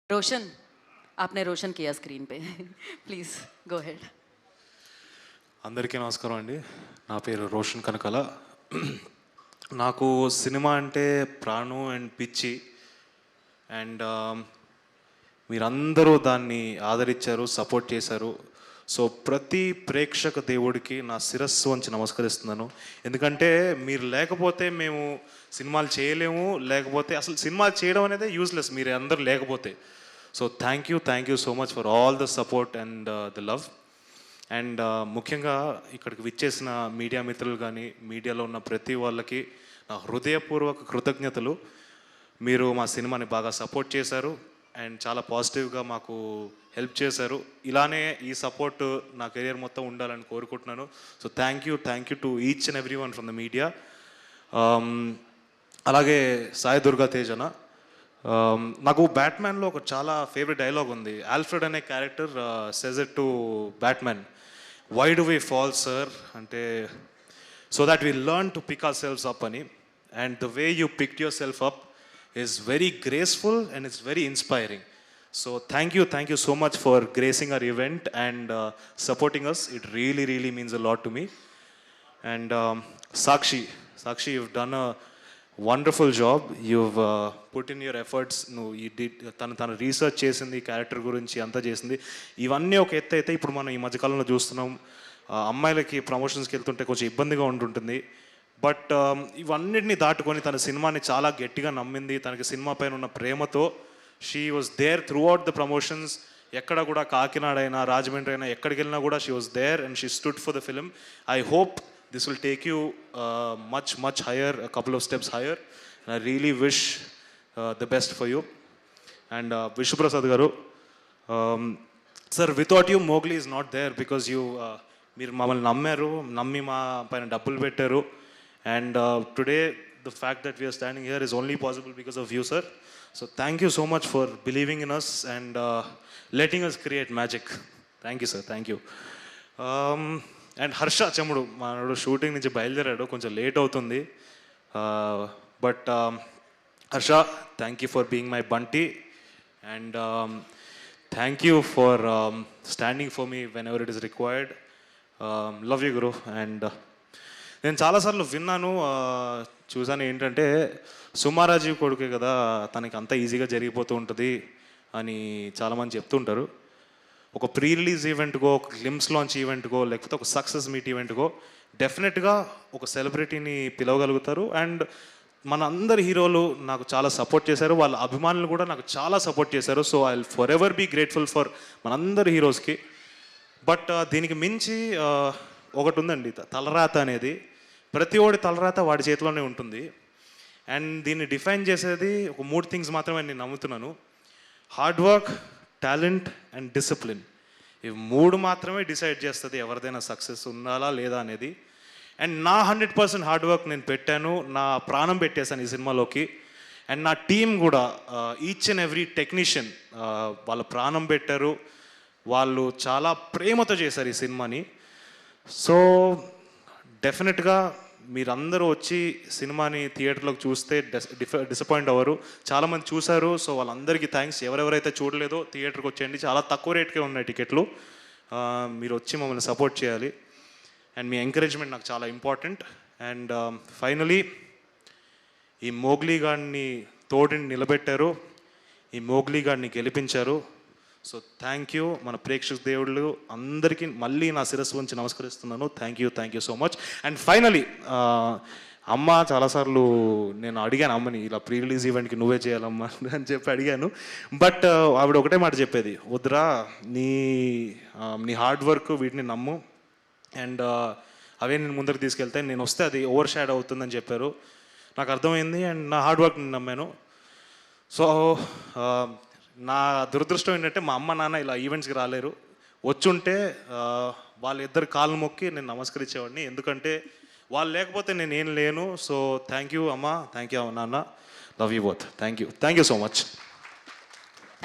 रोशन, आपने रोशन किया स्क्रीन पे. Please go head. అందరికీ నమస్కారం అండి. నా పేరు రోషన్ కనకాల. నాకు సినిమా అంటే ప్రాణం అండ్ పిచ్చి. అండ్ మీరందరూ దాన్ని ఆదరించారు, సపోర్ట్ చేశారు. సో ప్రతి ప్రేక్షక దేవుడికి నా శిరస్సు వంచి నమస్కరిస్తున్నాను. ఎందుకంటే మీరు లేకపోతే మేము సినిమాలు చేయలేము, లేకపోతే అసలు సినిమాలు చేయడం అనేది యూస్లెస్ మీరు అందరూ లేకపోతే. So thank you so much for all the support and the love. And ముఖ్యంగా ఇక్కడికి విచ్చేసిన మీడియా మిత్రులు కానీ, మీడియాలో ఉన్న ప్రతి వాళ్ళకి నా హృదయపూర్వక కృతజ్ఞతలు. మీరు మా సినిమాని బాగా సపోర్ట్ చేశారు అండ్ చాలా పాజిటివ్గా మాకు హెల్ప్ చేశారు. ఇలానే ఈ సపోర్ట్ నా కెరియర్ మొత్తం ఉండాలని కోరుకుంటున్నాను. So thank you to each and every one from the media. అలాగే సాయి దుర్గా తేజన, నాకు బ్యాట్మ్యాన్లో ఒక చాలా ఫేవరెట్ డైలాగ్ ఉంది. ఆల్ఫ్రెడ్ అనే character says it to Batman, why do we fall sir అంటే, so that we learn to pick ourselves up అని. And the way you picked yourself up is very graceful and it's very inspiring. So thank you so much for gracing our event and supporting us. It really means a lot to me. And Sakshi, you've done a wonderful job. You've put in your efforts. You did తన research చేసింది, character గురించి అంతా చేసింది. ఇవన్నీ ఒక ఎత్తు అయితే ఇప్పుడు మనం ఈ మధ్యకాలంలో చూస్తున్నాం, అమ్మాయిలకి ప్రమోషన్స్కి వెళ్తుంటే కొంచెం ఇబ్బందిగా ఉంటుంటుంది. బట్ ఇవన్నిటిని దాటుకొని తన సినిమాని చాలా గట్టిగా నమ్మింది. తనకి సినిమా పైన ఉన్న ప్రేమతో she was there throughout the promotions. ఎక్కడ కూడా కాకినాడ అయినా, రాజమండ్రి అయినా, ఎక్కడికి వెళ్ళినా కూడా she was there and she stood for the film. I hope this will take you much higher, a couple of steps higher, and I really wish the best for you. And Vishnu Prasad garu, sir, without you Mowgli is not there, because you meer mamal nammi ma paina dabbulu pettaru. And today the fact that we are standing here is only possible because of you, sir. So thank you so much for believing in us and letting us create magic. Thank you, sir. Thank you. And Harsha Chemudu, మనడు shooting నుంచి బయలుదేరాడు, కొంచెం late అవుతుంది. But Harsha, thank you for being my Bunty and thank you for standing for me whenever it is required. Love you guru. And నేను చాలాసార్లు విన్నాను, చూసాను, ఏంటంటే సుమారాజీవ్ కొడుకే కదా, తనకి అంత ఈజీగా జరిగిపోతూ ఉంటుంది అని చాలామంది చెప్తుంటారు. ఒక ప్రీ రిలీజ్ ఈవెంట్కో, ఒక గ్లిమ్స్ లాంచ్ ఈవెంట్కో, లేకపోతే ఒక సక్సెస్ మీట్ ఈవెంట్కో డెఫినెట్గా ఒక సెలబ్రిటీని పిలవగలుగుతారు. అండ్ మన అందరి హీరోలు నాకు చాలా సపోర్ట్ చేశారు, వాళ్ళ అభిమానులు కూడా నాకు చాలా సపోర్ట్ చేశారు. So I will forever be grateful for మనందరి హీరోస్కి. బట్ దీనికి మించి ఒకటి ఉందండి, తలరాత అనేది. ప్రతి ఒడి తలరాత వాడి చేతిలోనే ఉంటుంది. అండ్ దీన్ని డిఫైన్ చేసేది ఒక 3 థింగ్స్ మాత్రమే నేను నమ్ముతున్నాను: hard work, talent and discipline. ఇవి 3 మాత్రమే డిసైడ్ చేస్తుంది ఎవరిదైనా సక్సెస్ ఉండాలా లేదా అనేది. అండ్ నా 100% హార్డ్ వర్క్ నేను పెట్టాను, నా ప్రాణం పెట్టేశాను ఈ సినిమాలోకి. అండ్ నా టీం కూడా, ఈచ్ అండ్ ఎవ్రీ టెక్నీషియన్ వాళ్ళ ప్రాణం పెట్టారు, వాళ్ళు చాలా ప్రేమతో చేశారు ఈ సినిమాని. సో డెఫినెట్గా మీరందరూ వచ్చి సినిమాని థియేటర్లోకి చూస్తే డిసప్పాయింట్ అవ్వరు. చాలామంది చూశారు, సో వాళ్ళందరికీ థ్యాంక్స్. ఎవరెవరైతే చూడలేదో థియేటర్కి వచ్చేయండి, చాలా తక్కువ రేట్కే ఉన్నాయి టికెట్లు. మీరు వచ్చి మమ్మల్ని సపోర్ట్ చేయాలి. అండ్ మీ ఎంకరేజ్మెంట్ నాకు చాలా ఇంపార్టెంట్. అండ్ ఫైనలీ ఈ మోగ్లీ గాడిని తోడిని నిలబెట్టారు, ఈ మోగ్లీ గాడిని గెలిపించారు. So thank you. మన ప్రేక్షక దేవుళ్ళు అందరికీ మళ్ళీ నా శిరస్సు నుంచి నమస్కరిస్తున్నాను. Thank you so much. And finally అమ్మ, చాలాసార్లు నేను అడిగాను అమ్మని, ఇలా ప్రీ రిలీజ్ ఈవెంట్కి నువ్వే చేయాలమ్మా అని చెప్పి అడిగాను. బట్ ఆవిడ ఒకటే మాట చెప్పేది, వద్దురా, నీ హార్డ్ వర్క్ వీటిని నమ్ము, అండ్ అవే నేను ముందరికి తీసుకెళ్తాను, నేను వస్తే అది ఓవర్ షాడ్ అవుతుందని చెప్పారు. నాకు అర్థమైంది అండ్ నా హార్డ్ వర్క్ నేను నమ్మాను. సో నా దురదృష్టం ఏంటంటే మా అమ్మ నాన్న ఇలా ఈవెంట్స్కి రాలేరు. వచ్చుంటే వాళ్ళిద్దరు కాళ్ళు మొక్కి నేను నమస్కరించేవాడిని, ఎందుకంటే వాళ్ళు లేకపోతే నేను ఏం లేను. సో థ్యాంక్ యూ అమ్మ, థ్యాంక్ యూ నాన్న, love you both. Thank you so much.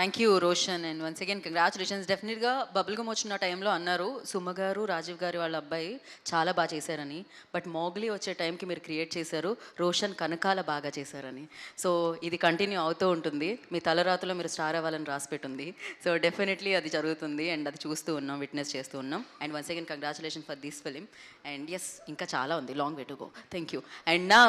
Thank you Roshan and once again congratulations. డెఫినెట్గా బబుల్ గమ్ వచ్చిన టైంలో అన్నారు సుమ గారు రాజీవ్ గారి వాళ్ళ అబ్బాయి చాలా బాగా చేశారని. బట్ మోగ్లీ వచ్చే టైంకి మీరు క్రియేట్ చేశారు, రోషన్ కనకాల బాగా చేశారని. సో ఇది కంటిన్యూ అవుతూ ఉంటుంది. మీ తలరాతలో మీరు స్టార్ అవ్వాలని రాసిపెట్టుంది. సో డెఫినెట్లీ అది జరుగుతుంది అండ్ అది చూస్తూ ఉన్నాం, విట్నెస్ చేస్తూ ఉన్నాం. And once again congratulation for this film. And yes, ఇంకా చాలా ఉంది, long way to go. Thank you. And నా